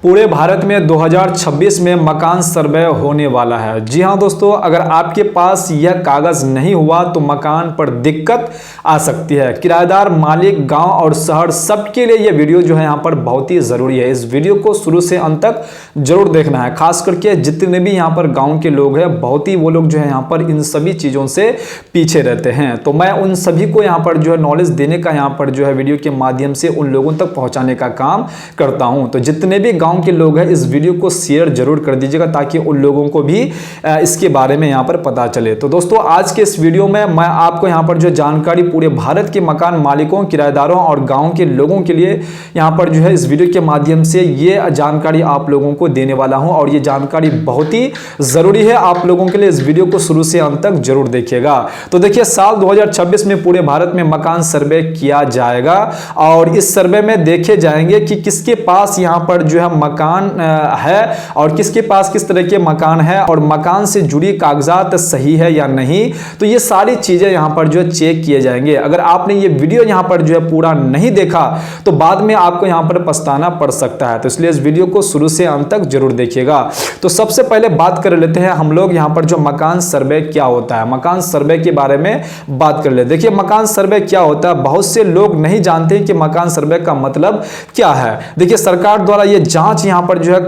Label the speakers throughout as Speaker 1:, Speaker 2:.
Speaker 1: पूरे भारत में 2026 में मकान सर्वे होने वाला है। जी हाँ दोस्तों, अगर आपके पास यह कागज नहीं हुआ तो मकान पर दिक्कत आ सकती है। किराएदार, मालिक, गांव और शहर सबके लिए यह वीडियो जो है यहाँ पर बहुत ही जरूरी है। इस वीडियो को शुरू से अंत तक जरूर देखना है। खास करके जितने भी यहाँ पर गाँव के लोग हैं, बहुत ही वो लोग जो है यहाँ पर इन सभी चीजों से पीछे रहते हैं। तो मैं उन सभी को यहाँ पर जो है नॉलेज देने का यहाँ पर जो है वीडियो के माध्यम से उन लोगों तक पहुंचाने का काम करता हूं। तो जितने भी गांव के लोग हैं, इस वीडियो को शेयर जरूर कर दीजिएगा ताकि उन लोगों को भी इसके बारे में यहाँ पर पता चले। तो दोस्तों, आज के इस वीडियो में मैं आपको यहाँ पर जो जानकारी पूरे भारत के मकान मालिकों, किराएदारों और गांव के लोगों के लिए यहाँ पर जो है इस वीडियो के माध्यम से ये जानकारी आप लोगों को देने वाला हूं और ये जानकारी बहुत ही जरूरी है आप लोगों के लिए। इस वीडियो को शुरू से अंत तक जरूर देखिएगा। तो देखिए, साल 2026 में पूरे भारत में मकान सर्वे किया जाएगा और इस सर्वे में देखे जाएंगे कि किसके पास यहाँ पर जो है मकान है और किसके पास किस तरह के मकान है और मकान से जुड़ी कागजात सही है या नहीं। तो ये सारी चीजें यहाँ पर जो है चेक किए जाएंगे। अगर आपने ये वीडियो यहाँ पर जो है पूरा नहीं देखा तो बाद में आपको यहाँ पर पछताना पड़ सकता है। तो इसलिए इस वीडियो को शुरू से अंत तक जरूर देखिएगा। तो सबसे पहले बात कर लेते हैं हम लोग यहाँ पर जो मकान सर्वे क्या होता है। मकान सर्वे के बारे में बात कर ले। देखिए, मकान सर्वे क्या होता है, बहुत से लोग नहीं जानते कि मकान सर्वे का मतलब क्या है। देखिए, सरकार द्वारा ये जांच यहाँ पर जो है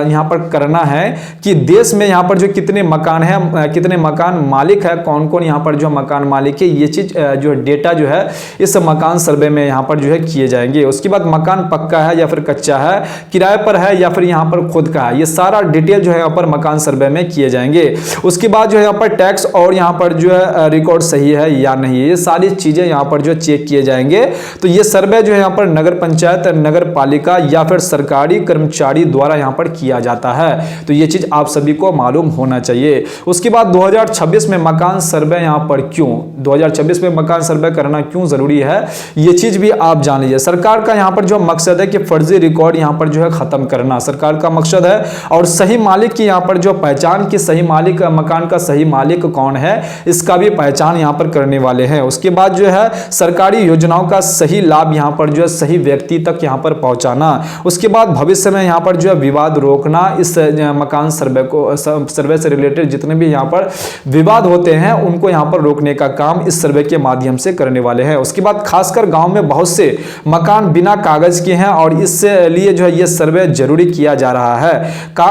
Speaker 1: यहाँ पर करना है कि देश में यहाँ पर जो कितने मकान है, कितने मकान मालिक है, कौन कौन यहाँ पर जो मकान मालिक है, ये चीज जो डेटा जो है इस मकान सर्वे में यहाँ पर जो है किए जाएंगे। उसके बाद मकान पक्का है या फिर कच्चा है, किराए पर है या फिर यहाँ पर खुद का है, ये सारा डिटेल जो है यहाँ पर मकान सर्वे में किए जाएंगे। उसके बाद जो है यहाँ पर टैक्स और यहाँ पर जो है रिकॉर्ड सही है या नहीं, ये सारी चीजें यहाँ पर जो चेक किए जाएंगे। तो ये सर्वे जो है यहाँ पर नगर पंचायत, नगर पालिका या फिर सरकारी कर्मचारी द्वारा यहाँ पर किया जाता है। तो ये चीज आप सभी को मालूम होना चाहिए। उसके बाद 2026 में मकान सर्वे यहाँ पर क्यों, 2026 में मकान सर्वे करना क्यों जरूरी है, ये चीज भी आप जान लीजिए। सरकार का यहाँ पर जो मकसद है कि फर्जी रिकॉर्ड यहाँ पर जो है खत्म करना सरकार का मकसद है और सही मालिक की यहाँ पर जो पहचान की, सही मालिक, मकान का सही मालिक कौन है, इसका भी पहचान यहाँ पर करने वाले हैं। उसके बाद जो है सरकारी योजनाओं का सही लाभ यहाँ पर जो है सही व्यक्ति तक यहाँ पर पहुंचाना। उसके बाद भविष्य में यहाँ पर जो है विवाद रोकना। इस मकान सर्वे से रिलेटेड जितने भी यहाँ पर विवाद होते हैं उनको यहाँ पर रोकने का काम इस सर्वे के माध्यम से करने वाले हैं। उसके बाद खासकर गांव में बहुत से मकान बिना कागज के हैं और इसलिए जो है ये सर्वे जरूरी किया जा रहा है।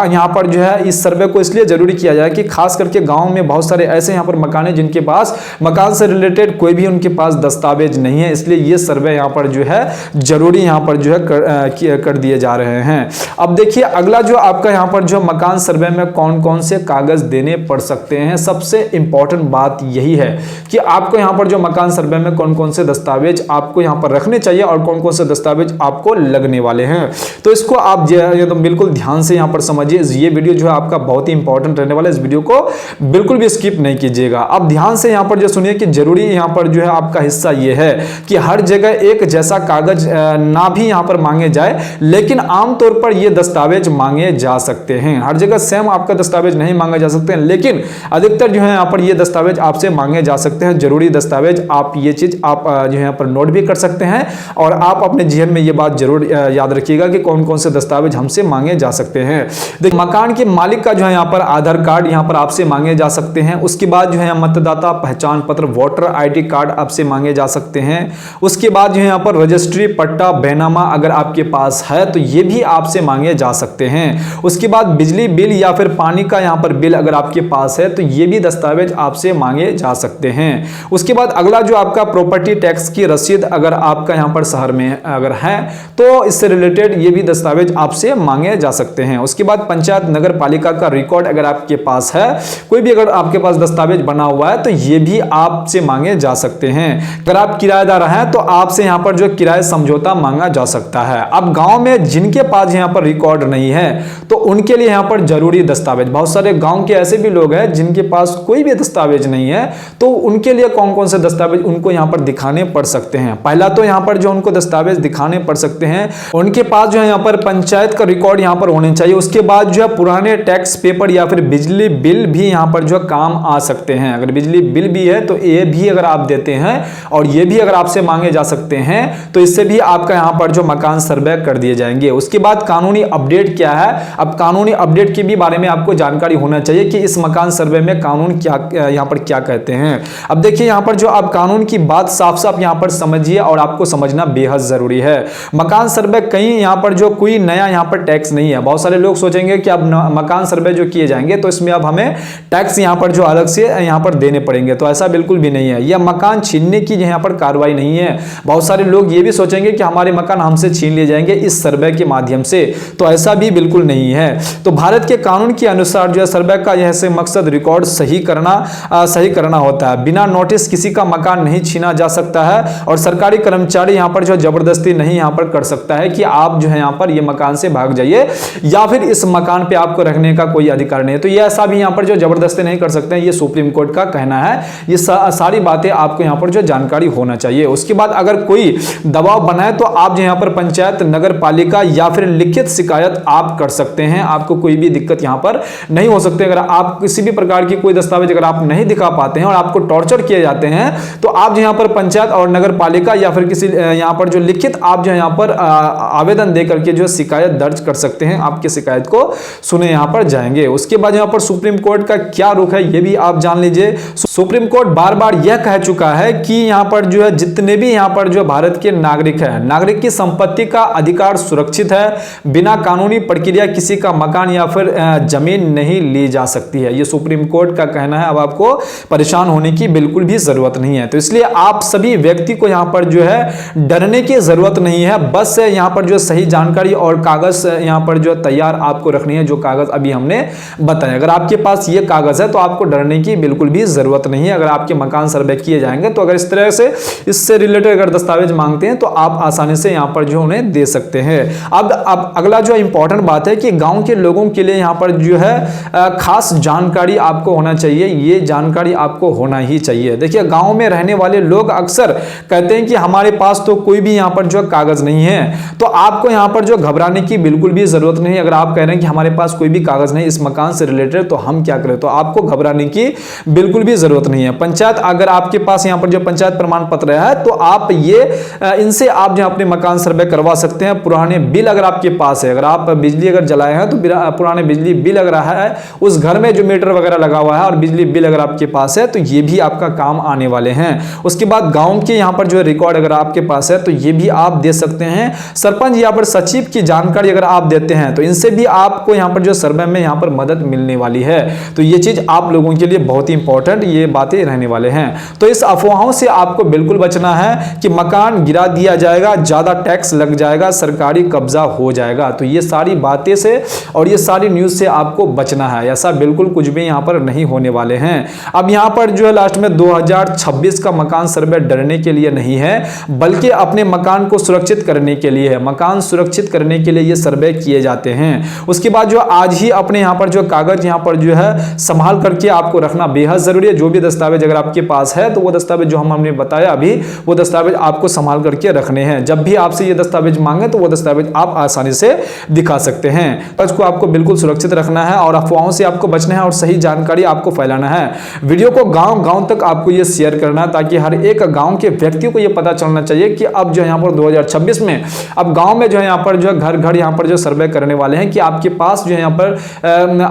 Speaker 1: यहाँ पर जो है इस सर्वे को इसलिए जरूरी किया जाए कि खास करके गांव में बहुत सारे ऐसे यहाँ पर मकान है जिनके पास मकान से रिलेटेड कोई भी उनके पास दस्तावेज नहीं है, इसलिए ये सर्वे यहाँ पर जो है जरूरी यहाँ पर जो है कर दिए जा रहे हैं। अब देखिए, अगला जो आपका यहाँ पर जो मकान सर्वे में कौन कौन से कागज देने पड़ सकते हैं। सबसे इंपॉर्टेंट बात यही है कि आपको यहाँ पर जो मकान सर्वे में कौन कौन से दस्तावेज आपको यहाँ पर रखने चाहिए और कौन कौन से दस्तावेज आपको लगने वाले हैं। तो इसको आप तो बिल्कुल ध्यान से यहाँ पर समझिए। ये वीडियो जो है आपका बहुत ही इंपॉर्टेंट रहने वाला है, इस वीडियो को बिल्कुल भी स्किप नहीं कीजिएगा। अब ध्यान से यहाँ पर जो सुनिए कि जरूरी यहाँ पर जो है आपका हिस्सा ये है कि हर जगह एक जैसा कागज ना भी यहाँ पर मांगे जाए, लेकिन आमतौर पर ये दस्तावेज मांगे जा सकते हैं। हर जगह सेम आपका दस्तावेज नहीं मांगे जा सकते हैं, लेकिन अधिकतर जो है यहाँ पर ये दस्तावेज आपसे मांगे जा सकते हैं। जरूरी दस्तावेज आप ये चीज आप जो है यहाँ पर नोट भी कर सकते हैं और आप अपने जीवन में ये बात जरूर याद रखिएगा कि कौन कौन से दस्तावेज हमसे मांगे जा सकते हैं। देखिए, मकान के मालिक का जो है यहाँ पर आधार कार्ड यहाँ पर आपसे मांगे जा सकते हैं। उसके बाद जो है मतदाता पहचान पत्र, वोटर ID कार्ड आपसे मांगे जा सकते हैं। उसके बाद जो है यहाँ पर रजिस्ट्री, पट्टा, बैनामा अगर आपके पास है तो ये भी आपसे मांगे जा सकते हैं। उसके बाद बिजली बिल या फिर पानी का यहाँ पर बिल अगर आपके पास है तो ये भी दस्तावेज आपसे मांगे जा सकते हैं। उसके बाद अगला जो आपका प्रॉपर्टी टैक्स की रसीद अगर आपका यहाँ पर शहर में अगर है तो इससे रिलेटेड ये भी दस्तावेज आपसे मांगे जा सकते हैं। उसके बाद पंचायत, नगर पालिका का रिकॉर्ड अगर आपके पास है, कोई भी अगर आपके पास दस्तावेज बना हुआ है तो ये भी आपसे मांगे जा सकते हैं। अगर आप किराएदार हैं तो आपसे यहाँ पर जो किराए समझौता मांगा जा सकता है। अब गांव में जिनके पास यहाँ पर रिकॉर्ड नहीं है तो उनके लिए यहाँ पर जरूरी दस्तावेज, बहुत सारे गांव के ऐसे भी लोग हैं जिनके पास कोई भी दस्तावेज नहीं है, तो उनके लिए कौन कौन से दस्तावेज उनको यहाँ पर दिखाने पड़ सकते हैं। पहला तो यहाँ पर जो उनको दस्तावेज दिखाने पड़ सकते हैं, उनके पास जो है यहाँ पर पंचायत का रिकॉर्ड यहाँ पर होने चाहिए। उसके बाद जो है पुराने टैक्स पेपर या फिर बिजली बिल भी यहाँ पर जो काम आ सकते हैं। अगर बिजली बिल भी है तो ये भी अगर आप देते हैं और ये भी अगर आपसे मांगे जा सकते हैं तो इससे भी आपका यहाँ पर जो मकान सर्वे कर दिए जाएंगे। उसके बाद कानूनी अपडेट क्या है। अब कानूनी अपडेट के भी बारे में आपको जानकारी होना चाहिए कि इस मकान सर्वे में कानून क्या यहाँ पर क्या कहते हैं। अब देखिए यहाँ पर जो आप कानून की बात साफ साफ यहाँ पर समझिए और आपको समझना बेहद जरूरी है। मकान सर्वे कहीं यहाँ पर जो कोई नया यहाँ पर टैक्स नहीं है। बहुत सारे लोग सोचेंगे कि अब मकान सर्वे जो किए जाएंगे तो इसमें अब हमें टैक्स यहाँ पर जो अलग से यहाँ पर देने पड़ेंगे, तो ऐसा बिल्कुल भी नहीं है। यह मकान छीनने की यहाँ पर कार्रवाई नहीं है। बहुत सारे लोग ये भी सोचेंगे कि हमारे मकान हमसे छीन लिए जाएंगे इस सर्वे के माध्यम से, तो ऐसा भी बिल्कुल नहीं है। तो भारत के कानून के अनुसार जो है सर्वे का यह से मकसद रिकॉर्ड सही करना होता है। बिना नोटिस किसी का मकान नहीं छीना जा सकता है और सरकारी कर्मचारी यहाँ पर जो जबरदस्ती नहीं यहाँ पर कर सकता है कि आप जो है यहाँ पर ये मकान से भाग जाइए या फिर इस मकान पे आपको रहने का कोई अधिकार नहीं है। तो ये ऐसा भी यहाँ पर जो जबरदस्ती नहीं कर सकते हैं, ये सुप्रीम कोर्ट का कहना है। ये सारी बातें आपको यहाँ पर जो जानकारी होना चाहिए। उसके बाद अगर कोई दबाव बनाए तो आप जो यहाँ पर पंचायत, नगर पालिका या फिर लिखित शिकायत आप कर सकते हैं। आपको कोई भी दिक्कत यहाँ पर नहीं हो सकती। अगर आप किसी भी प्रकार की कोई दस्तावेज अगर आप नहीं दिखा पाते हैं और आपको टॉर्चर किए जाते हैं तो आप यहाँ पर पंचायत और नगर पालिका या फिर किसी यहाँ पर जो लिखित आप जो यहाँ पर आवेदन दे करके जो शिकायत दर्ज कर सकते हैं। आपकी शिकायत को सुने यहाँ पर जाएंगे। उसके बाद यहाँ पर सुप्रीम कोर्ट का क्या रुख है ये भी आप जान लीजिए। सुप्रीम कोर्ट बार बार यह कह चुका है कि यहाँ पर जो है जितने भी यहाँ पर जो भारत के नागरिक है, नागरिक की संपत्ति का अधिकार सुरक्षित है। बिना कानूनी प्रक्रिया किसी का मकान या फिर जमीन नहीं ली जा सकती है। ये सुप्रीम कोर्ट का कहना है। अब आपको परेशान होने की बिल्कुल भी जरूरत नहीं है। तो इसलिए आप सभी व्यक्ति को यहाँ पर जो है डरने की जरूरत नहीं है। बस यहाँ पर जो सही जानकारी और कागज यहाँ पर जो तैयार आपको रखनी है, जो कागज अभी हमने बताया। अगर आपके पास ये कागज है तो आपको डरने की बिल्कुल भी जरूरत नहीं है। अगर आपके मकान सर्वे किए जाएंगे तो अगर इस तरह से इससे रिलेटेड अगर दस्तावेज मांगते हैं तो आप आसानी से यहाँ पर जो उन्हें दे सकते हैं। अब अगला जो इंपॉर्टेंट बात है कि गांव के लोगों के लिए यहाँ पर जो है खास जानकारी आपको होना चाहिए। ये जानकारी आपको होना ही चाहिए। देखिए गांव में रहने वाले लोग अक्सर कहते हैं कि हमारे पास तो कोई भी यहाँ पर जो कागज नहीं है, तो आपको यहाँ पर जो घबराने की बिल्कुल भी जरूरत नहीं। अगर आप कह रहे हैं कि हमारे पास कोई भी कागज नहीं इस मकान से रिलेटेड तो हम क्या करें, तो आपको घबराने की बिल्कुल भी जरूरत नहीं है। पंचायत अगर आपके पास यहाँ पर जो पंचायत प्रमाण पत्र है तो आप ये इनसे आप जो अपने मकान सर्वे करवा सकते हैं। पुराने बिल अगर आपके पास है, अगर आप बिजली अगर जलाए हैं तो पुराने बिजली बिल अगर है उस घर में जो मीटर वगैरह लगा हुआ है और बिजली बिल अगर आपके पास है तो ये भी आपका काम आने वाले हैं। उसके बाद गांव के यहाँ पर जो रिकॉर्ड अगर आपके पास है तो ये भी आप दे सकते हैं। सरपंच या पर सचिव की जानकारी अगर आप देते हैं तो इनसे भी आपको यहाँ पर जो सर्वे में यहाँ पर मदद मिलने वाली है। तो ये चीज आप लोगों के लिए बहुत ही इंपॉर्टेंट ये बातें रहने वाले हैं। तो इस अफवाहों से आपको बिल्कुल बचना है कि मकान गिरा दिया जाएगा, ज्यादा टैक्स लग जाएगा, सरकारी कब्जा हो जाएगा। तो ये सारी बातें से और ये सारी न्यूज से आपको बचना है। ऐसा बिल्कुल कुछ भी यहाँ पर नहीं होने वाले हैं। अब यहाँ पर जो है लास्ट में 2026 का मकान सर्वे डरने के लिए नहीं है बल्कि अपने मकान को सुरक्षित करने के लिए है। मकान सुरक्षित करने के लिए ये सर्वे किए जाते हैं। उसके बाद जो आज ही अपने यहाँ पर जो कागज यहाँ पर जो है संभाल करके आपको रखना बेहद जरूरी है। जो भी दस्तावेज अगर आपके पास है तो वो दस्तावेज जो हमने बताया अभी वो दस्तावेज आपको संभाल करके रखने हैं। जब भी आपसे ये दस्तावेज मांगे तो वो दस्तावेज आप आसानी से दिखा सकते हैं। इसको आपको बिल्कुल सुरक्षित रखना है और अफवाहों से आपको बचना है और सही जानकारी आपको फैलाना है। वीडियो को गांव तक आपको ये शेयर करना है ताकि हर एक गांव के व्यक्ति को ये पता चलना चाहिए कि अब जो यहाँ पर 2026 में अब गांव में जो है यहाँ पर जो घर यहाँ पर जो सर्वे करने वाले हैं कि आपके पास जो है यहाँ पर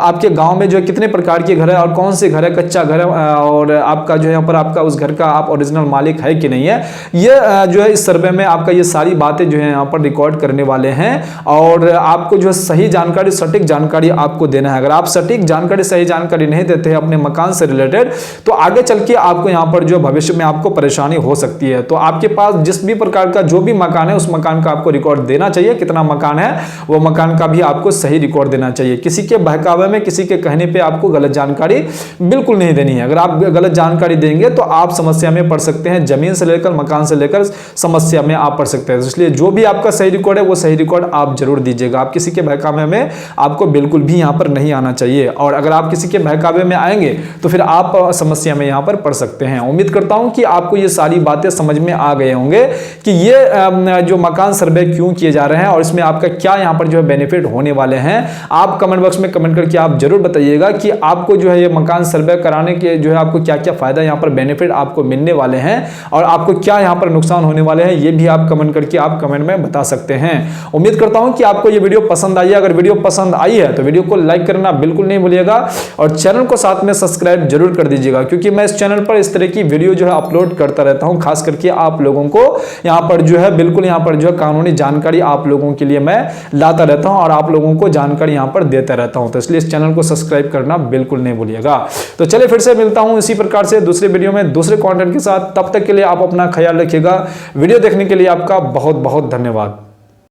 Speaker 1: आपके गांव में जो कितने प्रकार के घर है और कौन से घर है, कच्चा घर है और आपका जो है यहाँ पर आपका उस घर का आप ओरिजिनल मालिक है कि नहीं है। ये जो है इस सर्वे में आपका ये सारी बातें जो है यहाँ पर रिकॉर्ड करने वाले हैं और आपको जो सही जानकारी, सटीक जानकारी आपको देना है। अगर आप सटीक जानकारी, सही जानकारी नहीं देते हैं अपने मकान से रिलेटेड तो आगे चल के आपको यहाँ पर जो भविष्य में आपको परेशानी हो सकती है। तो आपके पास जिस भी प्रकार का जो भी मकान है उस मकान का आपको रिकॉर्ड देना चाहिए। कितना मकान है वो मकान का भी आपको सही रिकॉर्ड देना चाहिए। किसी के बहकावे में, किसी के कहने पे आपको गलत जानकारी बिल्कुल नहीं देनी है। अगर आप गलत जानकारी देंगे तो आप समस्या में पड़ सकते हैं। जमीन से लेकर मकान से लेकर समस्या में आप पड़ सकते हैं। इसलिए जो भी आपका सही रिकॉर्ड है वो सही रिकॉर्ड आप जरूर दीजिएगा। आप किसी के बहकावे में आपको बिल्कुल भी यहाँ पर नहीं आना चाहिए और अगर आप किसी के बहकावे में आएंगे तो फिर आप समस्या में यहाँ पर पड़ सकते हैं। उम्मीद करता हूं कि आपको ये सारी बातें समझ में आ गए होंगे कि ये जो मकान सर्वे क्यों किए जा रहे हैं और इसमें आपका क्या यहाँ पर जो है बेनिफिट होने वाले हैं। आप कमेंट बॉक्स में कमेंट करके आप जरूर बताइएगा कि आपको जो है ये मकान सर्वे कराने के जो है आपको क्या क्या फायदा यहाँ पर बेनिफिट आपको मिलने वाले हैं और आपको क्या यहाँ पर नुकसान होने वाले हैं। ये भी आप कमेंट करके आप कमेंट में बता सकते हैं। उम्मीद करता हूं कि आपको ये वीडियो पसंद आई है। अगर वीडियो पसंद आई है तो वीडियो को लाइक करना बिल्कुल नहीं भूलिएगा और चैनल को साथ में सब्सक्राइब जरूर कर दीजिएगा, क्योंकि मैं इस चैनल पर इस तरह की वीडियो जो है अपलोड करता रहता हूं। खास करके आप लोगों को यहां पर जो है बिल्कुल यहां पर जो है कानूनी जानकारी आप लोगों के लिए मैं लाता रहता हूं और आप लोगों को जानकारी यहां पर देता रहता हूं। तो इसलिए इस चैनल को सब्सक्राइब करना बिल्कुल नहीं भूलिएगा। तो चलिए फिर से मिलता हूं इसी प्रकार से दूसरे वीडियो में दूसरे कंटेंट के साथ। तब तक के लिए आप अपना ख्याल रखिएगा। वीडियो देखने के लिए आपका बहुत बहुत धन्यवाद।